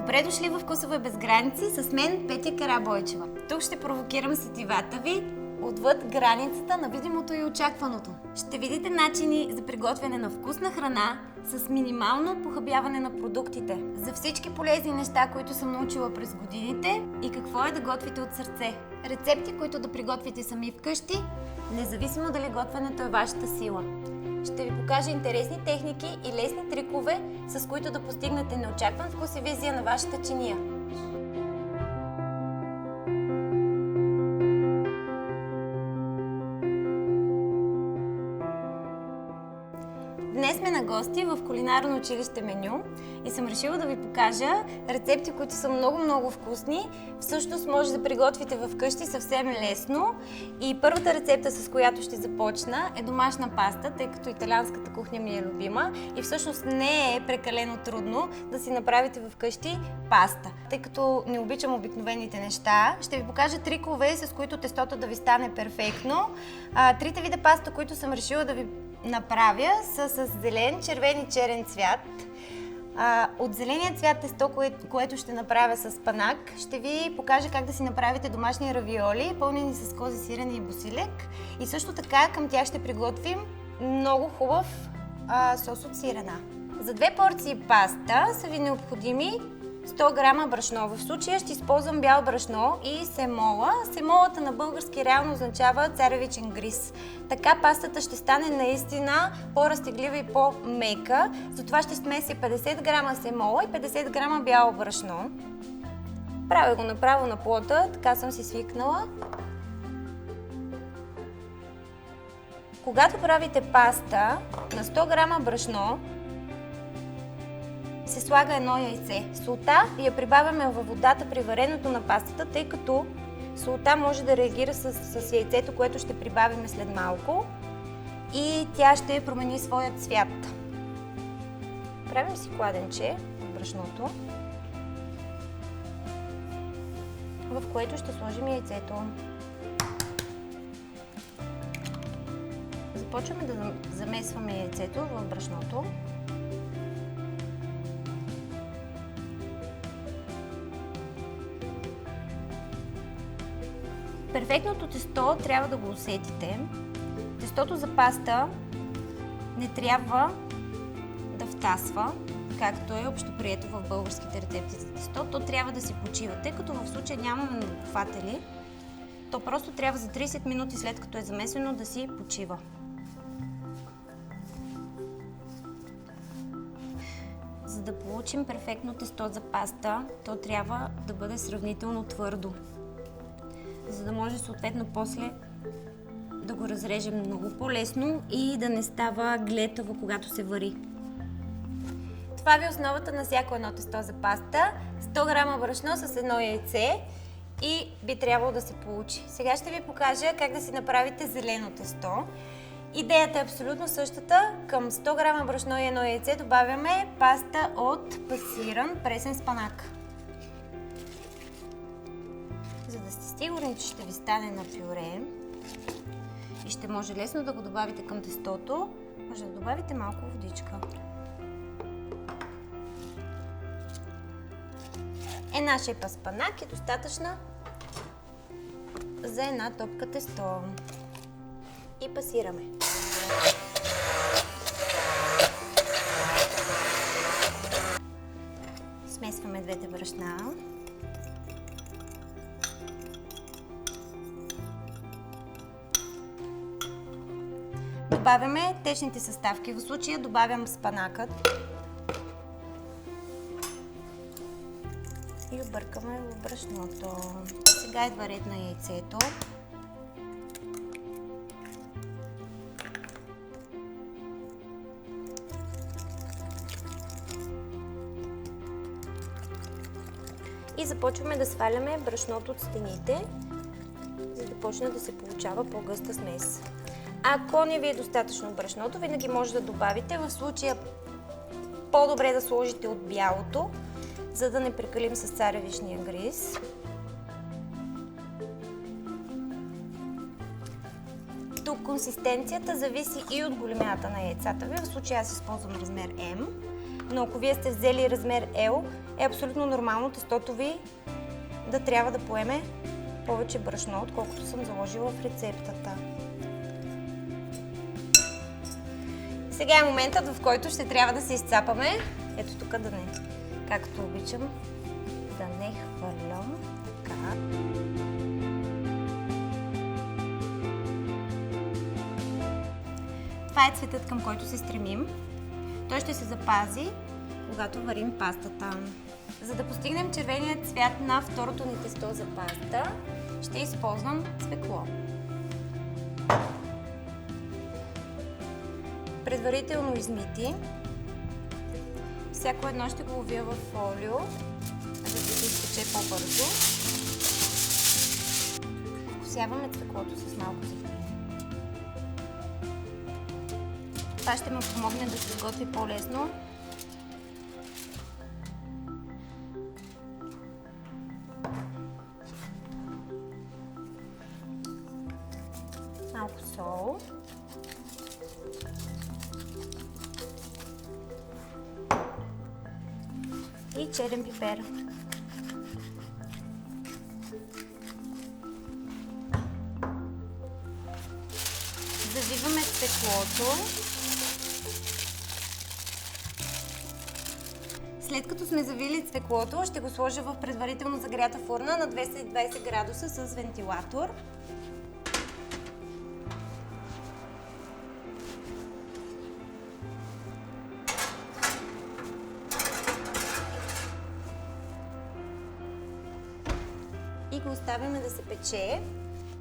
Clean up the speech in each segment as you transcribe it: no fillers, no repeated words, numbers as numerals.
Добре дошли в Вкусове без граници с мен Петя Карабойчева. Тук ще провокирам сетивата ви отвъд границата на видимото и очакваното. Ще видите начини за приготвяне на вкусна храна с минимално похабяване на продуктите. За всички полезни неща, които съм научила през годините и какво е да готвите от сърце. Рецепти, които да приготвите сами вкъщи, независимо дали готвенето е вашата сила. Ще ви покажа интересни техники и лесни трикове, с които да постигнете неочакван вкус и визия на вашата чиния. Днес сме на гости в кулинарно училище Меню и съм решила да ви покажа рецепти, които са много вкусни. Всъщност може да приготвите вкъщи съвсем лесно. И първата рецепта, с която ще започна, е домашна паста, тъй като италианската кухня ми е любима и всъщност не е прекалено трудно да си направите вкъщи паста. Тъй като не обичам обикновените неща, ще ви покажа трикове, с които тестото да ви стане перфектно. Трите вида паста, които съм решила да ви направя са с зелен, червен и черен цвят. От зеления цвят тесто, което ще направя с панак, ще ви покажа как да си направите домашни равиоли, пълнени с кози сирене и босилек. И също така към тях ще приготвим много хубав сос от сирена. За 2 порции паста са ви необходими 100 грама брашно. В случая ще използвам бял брашно и семола. Семолата на български реално означава царевичен гриз. Така пастата ще стане наистина по-разтеглива и по-мека. Затова ще смеся 50 грама семола и 50 грама бяло брашно. Правя го направо на плота, така съм си свикнала. Когато правите паста на 100 грама брашно, се слага едно яйце. Солта я прибавяме във водата при варенето на пастата, тъй като солта може да реагира с яйцето, което ще прибавим след малко и тя ще промени своя цвят. Правим си кладенче от брашното, в което ще сложим яйцето. Започваме да замесваме яйцето в брашното. Перфектното тесто трябва да го усетите. Тестото за паста не трябва да втасва, както е общоприето в българските рецепти за тесто. То трябва да си почива, тъй като в случая нямаме надухватели. То просто трябва за 30 минути след като е замесено да си почива. За да получим перфектно тесто за паста, то трябва да бъде сравнително твърдо, за да може съответно после да го разрежем много по-лесно и да не става глетаво, когато се вари. Това ви е основата на всяко едно тесто за паста. 100 грама брашно с едно яйце и би трябвало да се получи. Сега ще ви покажа как да си направите зелено тесто. Идеята е абсолютно същата. Към 100 грама брашно и едно яйце добавяме паста от пасиран пресен спанак. За да сте сигурни, че ще ви стане на пюре и ще може лесно да го добавите към тестото, може да добавите малко водичка. Една шепа спанак е достатъчна за една топка тесто. И пасираме. Смесваме двете брашна. Добавяме течните съставки. В случая добавям спанакът и объркаме в брашното. Сега идва ред на яйцето. И започваме да сваляме брашното от стените, за да почне да се получава по-гъста смес. Ако не ви е достатъчно брашното, винаги може да добавите. В случая по-добре да сложите от бялото, за да не прекалим с царевичния гриз. Тук консистенцията зависи и от големината на яйцата ви. В случая аз използвам размер М. но ако вие сте взели размер L, е абсолютно нормално тестото ви да трябва да поеме повече брашно, отколкото съм заложила в рецептата. Сега е моментът, в който ще трябва да се изцапаме. Ето тук да не, както обичам, да не хвърлям. Така. Това е цветът, към който се стремим. Той ще се запази, когато варим пастата. За да постигнем червения цвят на второто ни тесто за паста, ще използвам цвекло. Предварително измити. Всяко едно ще го увия в фолио, за да се изпече по-бързо. Посяваме цвеклото с малко зехтин. Това ще му помогне да се сготви по-лесно. Малко сол. И черен пипер. Завиваме цвеклото. След като сме завили цвеклото, ще го сложа в предварително загрята фурна на 220 градуса с вентилатор. И го оставяме да се пече.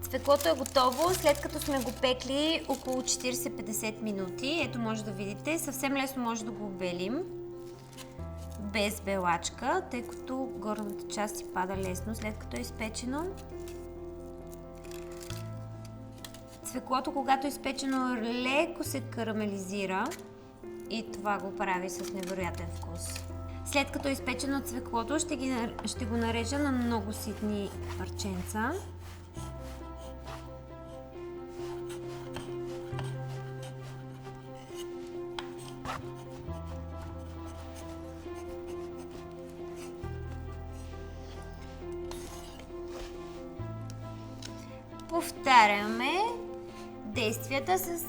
Цвеклото е готово, след като сме го пекли около 40-50 минути. Ето може да видите, съвсем лесно може да го обелим. Без белачка, тъй като горната част си пада лесно след като е изпечено. Цвеклото, когато е изпечено, леко се карамелизира и това го прави с невероятен вкус. След като е изпечено цвеклото, ще го нарежа на много ситни парченца. Повтаряме действията с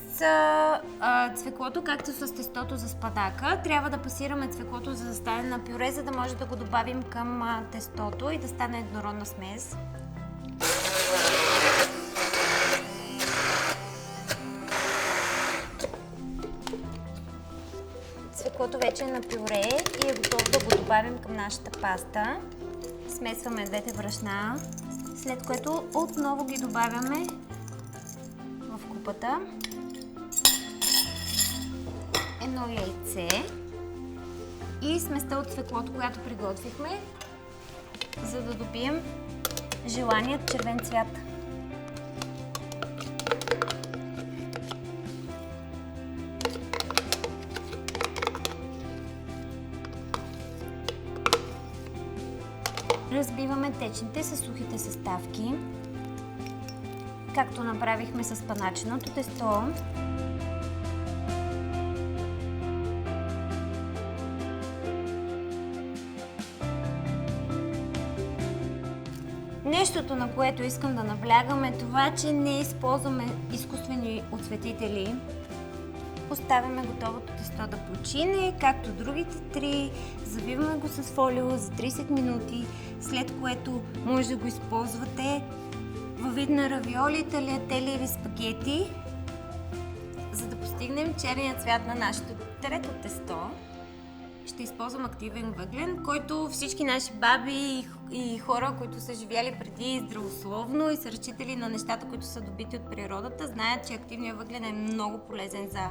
цвеклото, както с тестото за спадака. Трябва да пасираме цвеклото, за да стане на пюре, за да може да го добавим към тестото и да стане еднородна смес. Цвеклото вече е на пюре и е готово да го добавим към нашата паста. Смесваме двете брашна, след което отново ги добавяме в купата. Едно яйце и сместа от цвеклото, която приготвихме, за да добием желаният червен цвят. Разбиваме течните с сухите съставки, както направихме с паначеното тесто. Нещото, на което искам да наблягам, е това, че не използваме изкуствени оцветители. Оставяме готовото тесто да почине, както другите три. Завиваме го с фолио за 30 минути, след което може да го използвате във вид на равиоли, талиатели или спагети, за да постигнем черния цвят на нашето трето тесто. Ще използвам активен въглен, който всички наши баби и хора, които са живяли преди здравословно и са разчитали на нещата, които са добити от природата, знаят, че активният въглен е много полезен за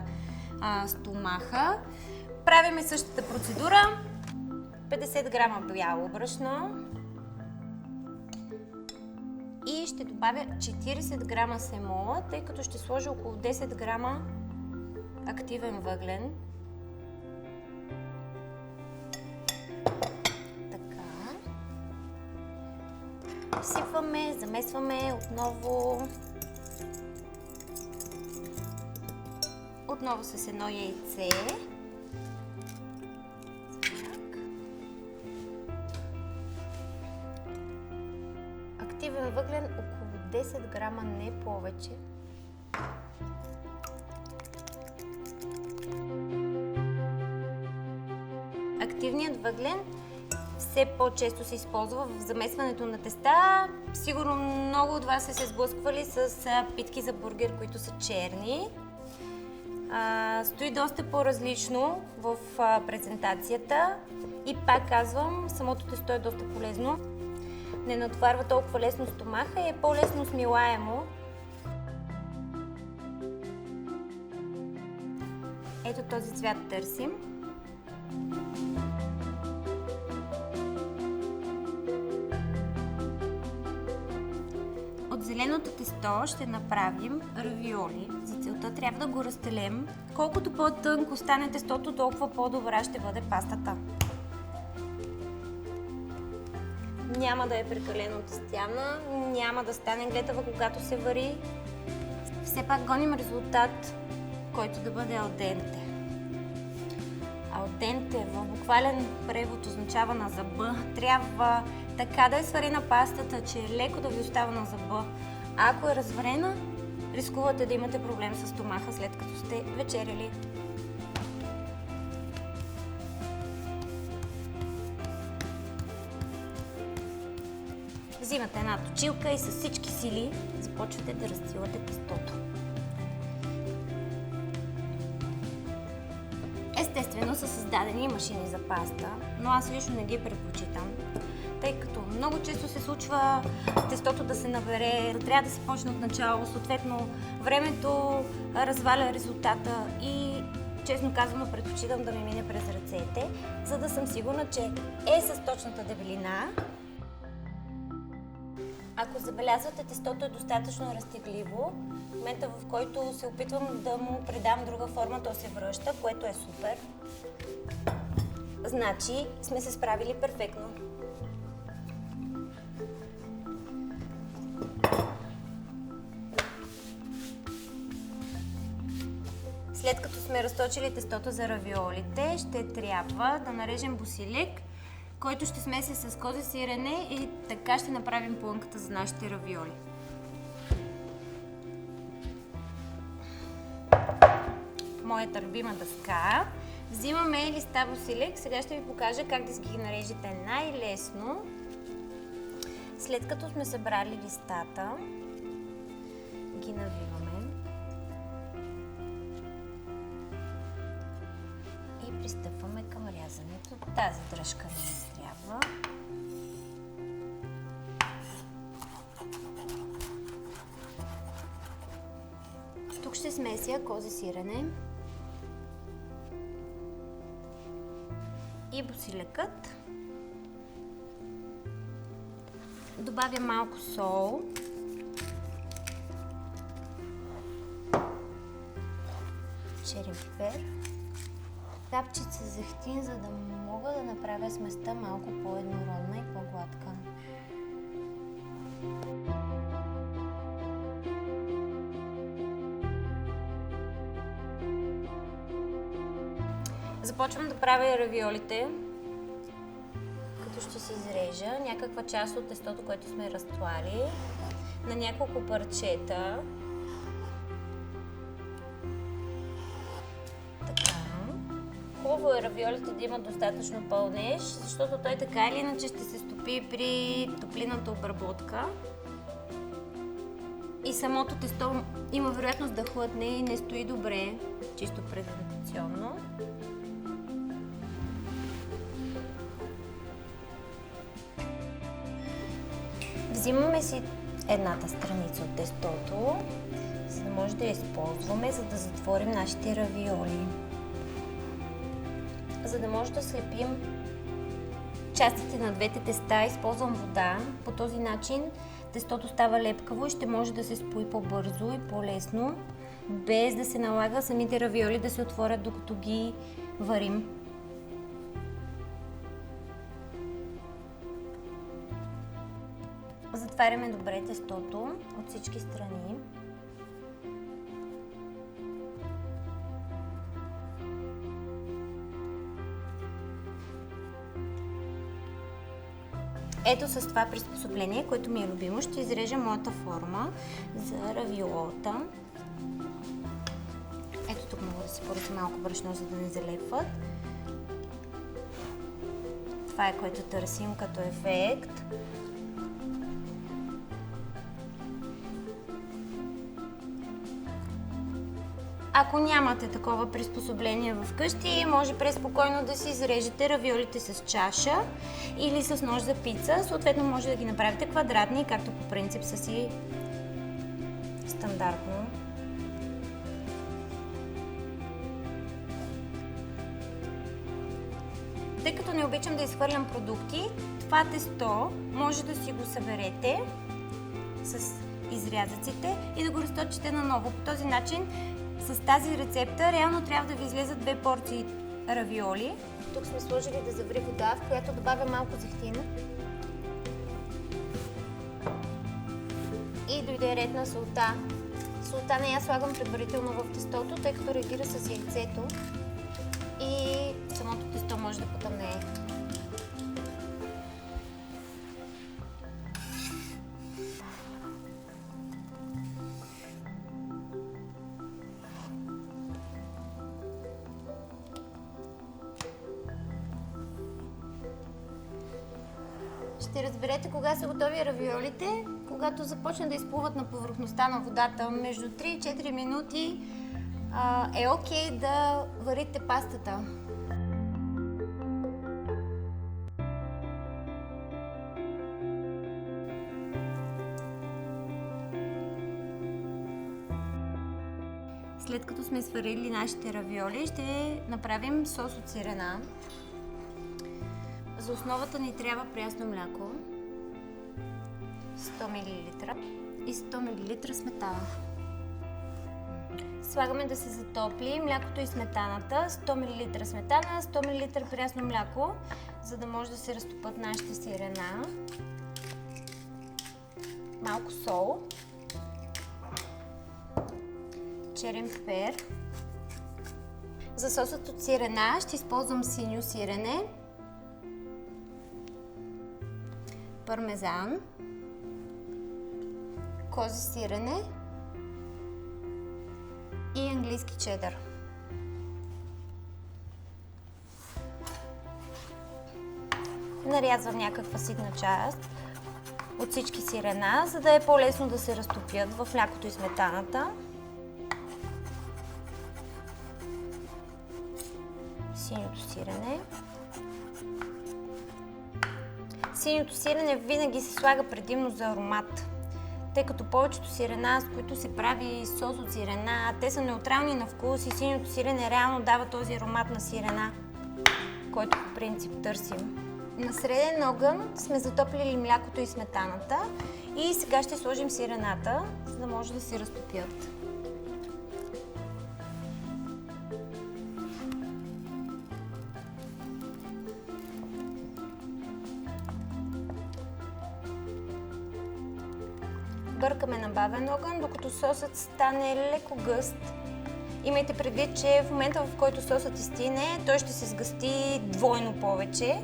стомаха. Правиме същата процедура. 50 грама бяло брашно и ще добавя 40 грама семола, тъй като ще сложа около 10 грама активен въглен. Всипваме, замесваме отново с едно яйце. не повече. Активният въглен все по-често се използва в замесването на теста. Сигурно много от вас са се сблъсквали с питки за бургер, които са черни. Стои доста по-различно в презентацията и пак казвам, самото тесто е доста полезно. Не натоварва толкова лесно стомаха и е по-лесно смилаемо. Ето този цвят търсим. От зеленото тесто ще направим равиоли. За целта трябва да го разтелем. Колкото по-тънко стане тестото, толкова по-добра ще бъде пастата. Няма да е прекалено тестяна, няма да стане гледава, когато се вари. Все пак гоним резултат, който да бъде алденте. Алденте в буквален превод означава на зъба. Трябва така да е сварена пастата, че е леко да ви остава на зъба. А ако е разварена, рискувате да имате проблем с стомаха, след като сте вечеряли. Взимате една точилка и с всички сили започвате да разцилате тестото. Естествено са създадени машини за паста, но аз лично не ги предпочитам, тъй като много често се случва тестото да се набере, трябва да се почне от начало, съответно времето разваля резултата и честно казано предпочитам да ми мине през ръцете, за да съм сигурна, че е с точната дебелина. Ако забелязвате, тестото е достатъчно разтегливо, в момента в който се опитвам да му предам друга форма, то се връща, което е супер. Значи сме се справили перфектно. След като сме разточили тестото за равиолите, ще трябва да нарежем босилек, който ще смеся с козе сирене и така ще направим плънката за нашите равиоли. Моята любима дъска. Взимаме листа босилек. Сега ще ви покажа как да ги нарежете най-лесно. След като сме събрали листата, ги навиваме и пристъпваме към рязането. Тази дръжка не трябва. Тук ще смеся козе сирене и босилекът. Добавя малко сол. Черен пипер. Капчица зехтин, за да мога да направя сместа малко по-еднородна и по-гладка. Започвам да правя равиолите, като ще си изрежа някаква част от тестото, което сме разтлали, на няколко парчета. Хубаво е равиолите да имат достатъчно пълнеж, защото той така или иначе ще се стопи при топлинната обработка. И самото тесто има вероятност да хлътне и не стои добре, чисто презентационно. Взимаме си едната страница от тестото, за да може да я използваме, за да затворим нашите равиоли. За да може да слепим частите на двете теста, използвам вода. По този начин тестото става лепкаво и ще може да се спои по-бързо и по-лесно, без да се налага самите равиоли да се отворят, докато ги варим. Затваряме добре тестото от всички страни. Ето с това приспособление, което ми е любимо, ще изрежа моята форма за равиолата. Ето тук мога да си поръча малко брашно, за да не залепват. Това е, което търсим като ефект. Ако нямате такова приспособление вкъщи, може преспокойно да си изрежете равиолите с чаша или с нож за пица. Съответно може да ги направите квадратни, както по принцип са си стандартно. Тъй като не обичам да изхвърлям продукти, това тесто може да си го съберете с изрязъците и да го разточите наново. По този начин с тази рецепта реално трябва да ви излезат 2 порции равиоли. Тук сме сложили да заври вода, в която добавя малко зехтин. И дойде ред на солта. Солта не я слагам предварително в тестото, тъй като реагира с яйцето и самото тесто може да потъмнее. Ще разберете кога са готови равиолите, когато започне да изплуват на повърхността на водата. Между 3 и 4 минути е окей да варите пастата. След като сме сварили нашите равиоли, ще направим сос от сирена. За основата ни трябва прясно мляко, 100 мл и 100 мл сметана. Слагаме да се затопли млякото и сметаната, 100 мл сметана, 100 мл прясно мляко, за да може да се разтопят нашите сирена. Малко сол, черен пипер. За сосът от сирена ще използвам синьо сирене, пармезан, кози сирене и английски чедър. Нарязвам някаква ситна част от всички сирена, за да е по-лесно да се разтопят в млякото и сметаната. Синьото сирене. Синьото сирене винаги се слага предимно за аромат, тъй като повечето сирена, с които се прави сос от сирена, те са неутрални на вкус и синьото сирене реално дава този аромат на сирена, който по принцип търсим. На среден огън сме затоплили млякото и сметаната и сега ще сложим сирената, за да може да се разтопят. Бъркаме на бавен огън, докато сосът стане леко гъст. Имайте предвид, че в момента, в който сосът изстине, той ще се сгъсти двойно повече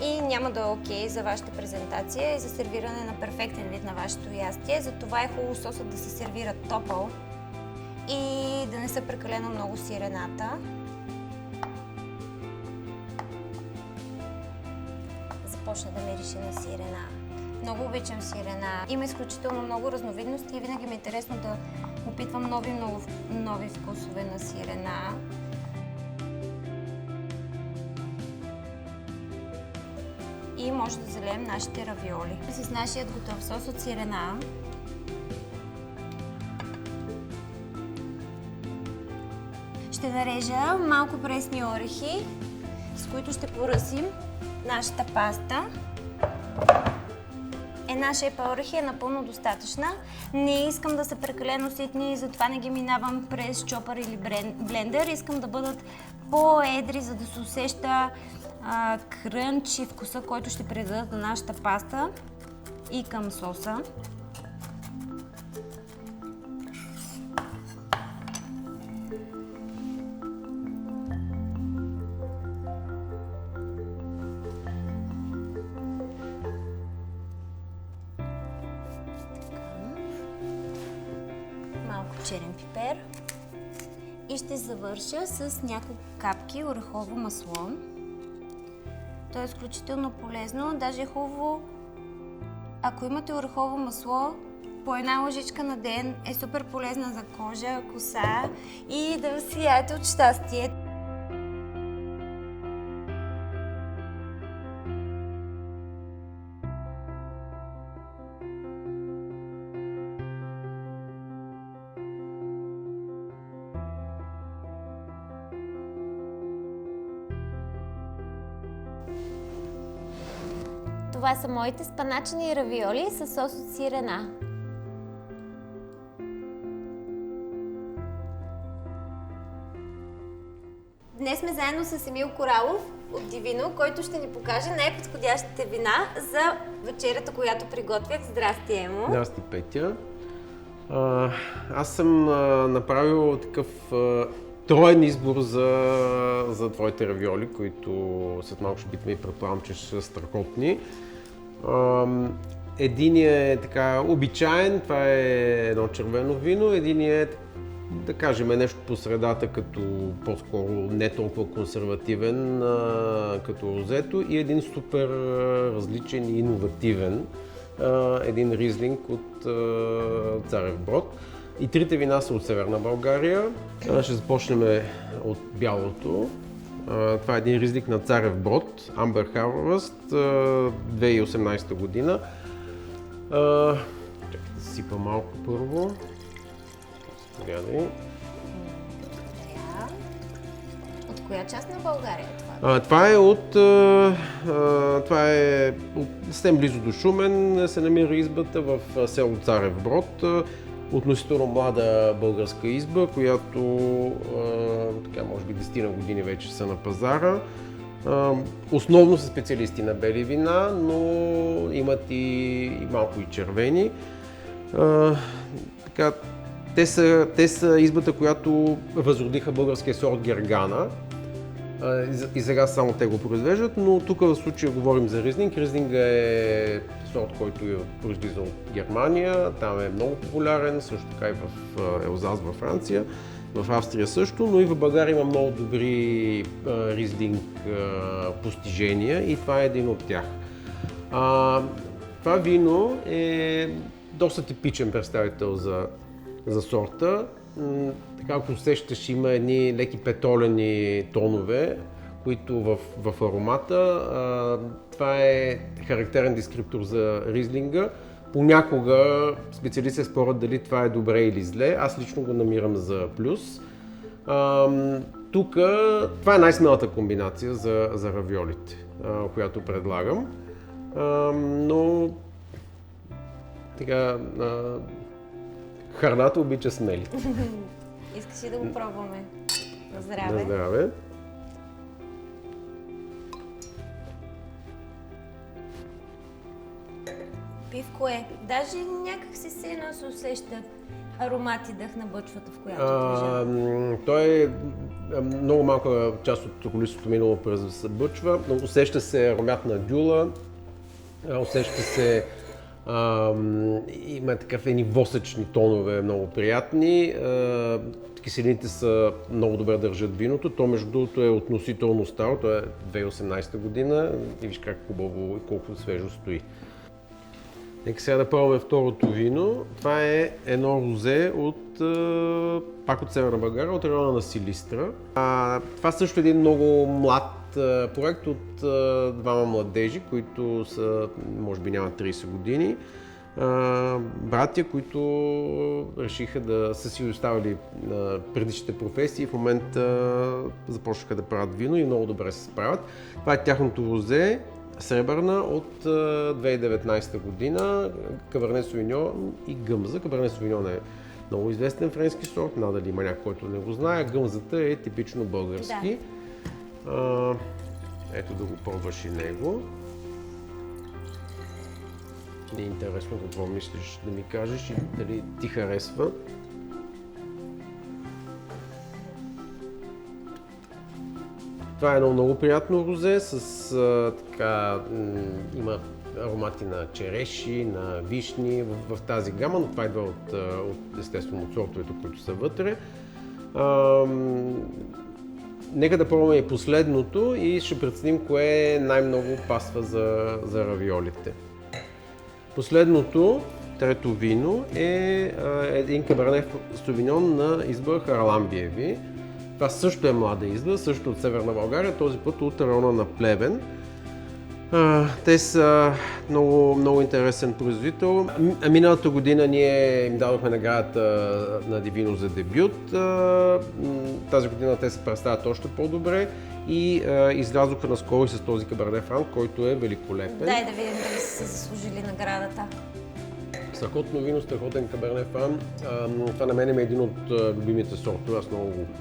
и няма да е окей за вашата презентация и за сервиране на перфектен вид на вашето ястие. Затова е хубаво сосът да се сервира топъл и да не са прекалено много сирената. Започна да мирише на сирена. Много обичам сирена. Има изключително много разновидности и винаги ми е интересно да опитвам нови вкусове на сирена. И може да залеем нашите равиоли. С нашият готов сос от сирена ще нарежа малко пресни орехи, с които ще поръсим нашата паста. Една шепа орехи е напълно достатъчна. Не искам да са прекалено ситни, затова не ги минавам през чопър или блендер. Искам да бъдат по-едри, за да се усеща крънч и вкуса, който ще придадат на нашата паста и към соса. черен пипер и ще завърша с няколко капки орехово масло. То е изключително полезно, даже е хубаво, ако имате орехово масло, по една лъжичка на ден е супер полезна за кожа, коса и да сияете от щастие. Това са моите спаначени равиоли с сос от сирена. Днес сме заедно с Емил Коралов от Divino, който ще ни покаже най-подходящите вина за вечерята, която приготвях. Здрасти, Емо! Здрасти, Петя! Аз съм направил такъв троен избор за твоите равиоли, които след малко ще битме и предполагам, че ще са страхотни. Единият е така обичаен, това е едно червено вино, единият е, да кажем, нещо по средата, като по-скоро не толкова консервативен, като розето, и един супер различен и иновативен, един ризлинг от Царев Брод. И трите вина са от Северна България. Ще започнем от бялото. Това е един ризлинг на Царев Брод, Amber Harvest, 2018 година. Чакай да сипа малко първо. Заповядай. От коя част на България е това? Това е от съвсем близо до Шумен, се намира избата в село Царев Брод. Относително млада българска изба, която така, може би 10 години вече са на пазара. Основно са специалисти на бели вина, но имат и малко и червени. Така, те са избата, която възродиха българския сорт Гергана. И сега само те го произвеждат, но тук в случая говорим за ризлинг. Ризлинга е сорт, който е произлиза от Германия, там е много популярен, също така и в Елзас във Франция, в Австрия също, но и в България има много добри ризлинг постижения и това е един от тях. Това вино е доста типичен представител за сорта. Така, ако усещаш, има едни леки петролени тонове, които в аромата. Това е характерен дескриптор за ризлинга. Понякога специалистите спорят дали това е добре или зле. Аз лично го намирам за плюс. Тук това е най-смелата комбинация за равиолите, която предлагам. Но така, храната обича смели. Искаш ли да го пробваме? На здраве! На здраве! Пивко е. Даже някак се едно се усеща аромат и дъх на бъчвата, в която държа. Той е много малка част от количеството минало през бъчва, но усеща се аромат на дюла, усеща се има такъв едни восъчни тонове, много приятни. Киселините са много добре държат виното. То между другото е относително старо, то е 2018 година и виж как хубаво и колко свежо стои. Нека сега да пробваме второто вино. Това е едно розе пак от Северна България, от района на Силистра. Това също е един много млад проект от двама младежи, които са, може би нямат 30 години. Братя, които решиха да са си оставили предишните професии и в момента започнаха да правят вино и много добре се справят. Това е тяхното розе, сребърна от 2019 година, Каберне Совиньон и гъмза. Каберне Совиньон е много известен френски сорт, надали има някой, който не го знае. Гъмзата е типично български. Да. Ето да го пробваш и него. Ми е интересно какво мислиш да ми кажеш и дали ти харесва. Това е едно много приятно розе, с така, има аромати на череши, на вишни в тази гама, но това идва естествено от сортовете, които са вътре. Нека да пробваме и последното и ще преценим кое най-много пасва за равиолите. Последното, трето вино е един каберне совиньон на избор Харламбиеви. Това също е млада изба, също от Северна България, този път от района на Плевен. Те са много интересен производител. Миналата година ние им дадохме наградата на Дивино за дебют. Тази година те се представят още по-добре и излязоха наскоро с този Каберне Франк, който е великолепен. Дай да видим дали са заслужили наградата. Страхотно вино, страхотен Каберне Франк. Това на мен е един от любимите сортове, аз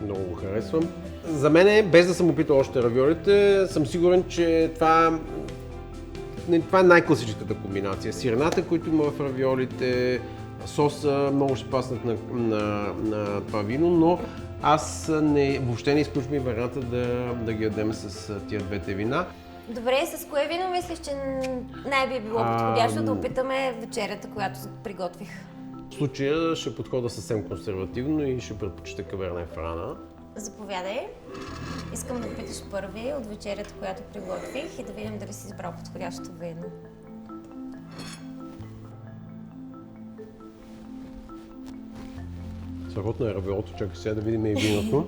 много го харесвам. За мен, без да съм опитал още равиолите, съм сигурен, че това е най-класическата комбинация. Сирената, които има в равиолите, соса много ще паснат на това вино, но аз въобще не изключвам и варианта да ги ядем с тия двете вина. Добре, с кое вино мислиш, че най-би било подходящо да опитаме вечерята, която приготвих? В случая ще подходя съвсем консервативно и ще предпочита Каберне Франа. Заповядай. Искам да опиташ първи от вечерята, която приготвих и да видим дали си избрал подходящото вино. Страхотно е равиолото, чакай сега да видим и виното.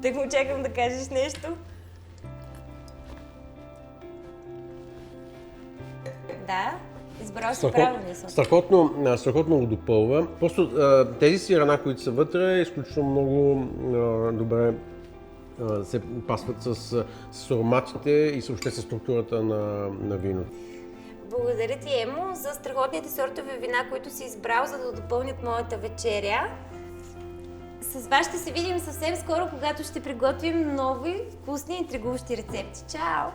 Тъй му чакам да кажеш нещо. Да, избрал си правилния сорт. Страхотно го допълва. Просто тези сирена, които са вътре, изключително много добре се пасват с ароматите и съобще с структурата на виното. Благодаря ти, Емо, за страхотните сортове вина, които си избрал, за да допълнят моята вечеря. С вас ще се видим съвсем скоро, когато ще приготвим нови, вкусни и интригуващи рецепти. Чао!